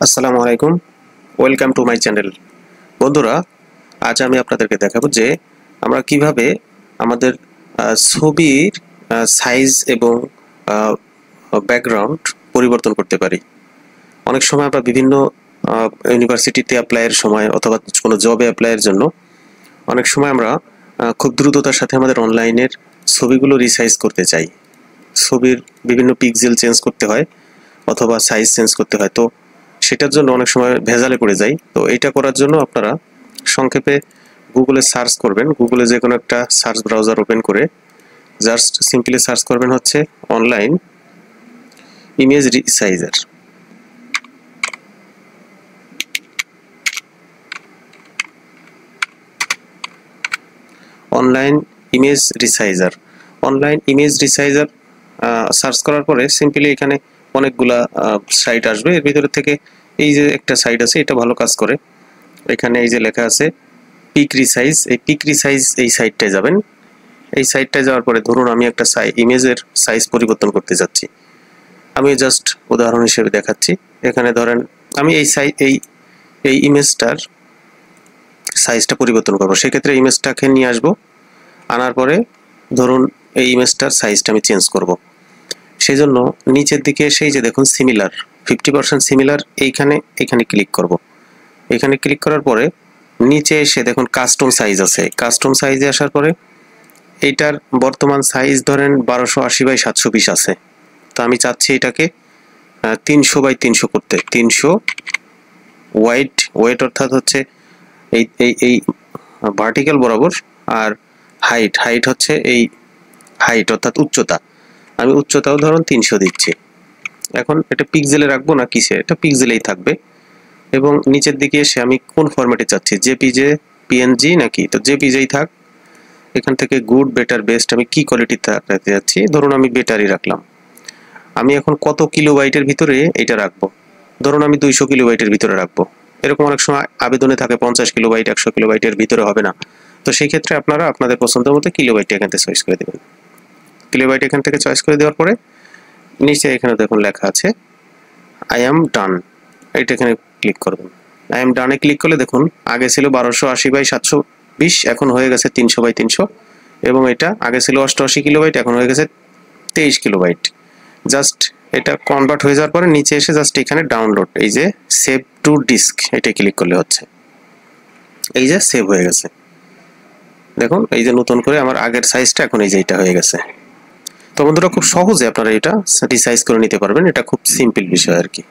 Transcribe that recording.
আসসালামু আলাইকুম, welcome to my channel. বন্ধুরা, আজ আমি আপনাদেরকে দেখাবো যে আমরা কিভাবে আমাদের ছবির সাইজ এবং ব্যাকগ্রাউন্ড পরিবর্তন করতে পারি। অনেক সময় আমরা বিভিন্ন ইউনিভার্সিটিতে অ্যাপ্লাইয়ের সময় অথবা কোনো জবে অ্যাপ্লাইয়ের জন্য অনেক সময় আমরা খুব দ্রুততার সাথে আমাদের অনলাইনের ছবিগুলো রিসাইজ করতে চাই। ছবির বিভিন্ন পিক্সেল চেঞ্জ করতে হয় অথবা সাইজ চেঞ্জ করতে হয়, তো সেটার জন্য অনেক সময় ভেজালে পড়ে যায়। তো এটা করার জন্য আপনারা সংক্ষেপে গুগলে সার্চ করবেন। গুগলে যে কোনো একটা সার্চ ব্রাউজার ওপেন করে জাস্ট সিম্পলি সার্চ করবেন হচ্ছে online image resizer. Online image resizer search করার পরে সিম্পলি এখানে অনেকগুলা সাইট আসবে। এর ভিতরে থেকে এই যে একটা সাইট আছে, এটা ভালো কাজ করে। এখানে এই যে লেখা আছে পিক রিসাইজ, এই পিক রিসাইজ এই সাইটটায় যাবেন। এই সাইটটায় যাওয়ার পরে ধরুন আমি একটা ইমেজের সাইজ পরিবর্তন করতে যাচ্ছি। আমি জাস্ট উদাহরণ হিসেবে দেখাচ্ছি। এখানে ধরেন আমি এই ইমেজটার সাইজটা পরিবর্তন করবো। সেক্ষেত্রে ইমেজটাকে নিয়ে আসবো, আনার পরে ধরুন এই ইমেজটার সাইজটা আমি চেঞ্জ করব। সেই জন্য নিচের দিকে সেই যে দেখুন সিমিলার 50% সিমিলার, এইখানে ক্লিক করব। এখানে ক্লিক করার পরে নিচে এসে দেখুন কাস্টম সাইজ আছে। কাস্টম সাইজে আসার পরে এইটার বর্তমান সাইজ ধরেন 1280x720 আছে। তো আমি চাচ্ছি এটাকে 300x300 করতে। 300 ওয়েট অর্থাৎ হচ্ছে এই ভার্টিক্যাল বরাবর, আর হাইট হচ্ছে এই হাইট অর্থাৎ উচ্চতা। আমি উচ্চতাও ধরুন 300 দিচ্ছি। এখন এটা পিক্সেলে রাখবো না কিসে, এটা পিক্সেলেই থাকবে। এবং নিচের দিকে এসে আমি কোন ফরম্যাটে চাচ্ছি, জেপিজে, পিএনজি নাকি, তো জেপিজেই থাক। এখান থেকে গুড, বেটার, বেস্ট আমি কি কোয়ালিটিতে রাখতে যাচ্ছি, ধরুন আমি বেটারই রাখলাম। আমি এখন কত কিলোবাইটের ভিতরে এটা রাখবো, ধরুন আমি 200 কিলোবাইটের ভিতরে রাখবো। এরকম অনেক সময় আবেদনে থাকে 50 কিলোবাইট, 100 কিলোবাইটের ভিতরে হবে না। তো সেই ক্ষেত্রে আপনারা আপনাদের পছন্দ মতো কিলোবাইটটা এখান থেকে চয়েস করে দেবেন। কিলোবাইট এখান থেকে চয়েস করে দেওয়ার পরে নিচে এখানে দেখুন লেখা আছে আই অ্যাম ডান, এইটা এখানে ক্লিক করবেন। আই অ্যাম ডানে ক্লিক করলে দেখুন আগে ছিল 1280x720, এখন হয়ে গেছে 300x300। এবং এটা আগে ছিল 88 কিলোবাইট, এখন হয়ে গেছে 23 কিলোবাইট। জাস্ট এটা কনভার্ট হয়ে যাওয়ার পরে নিচে এসে জাস্ট এখানে ডাউনলোড, এই যে সেভ টু ডিস্ক, এটা ক্লিক করলে হচ্ছে এই যে সেভ হয়ে গেছে। দেখুন এই যে নতুন করে আমার আগের সাইজটা এখন এই যে এটা হয়ে গেছে। তো বন্ধুরা, খুব সহজে আপনারা এটা রিসাইজ করে নিতে পারবেন। এটা খুব সিম্পল বিষয় আর কি।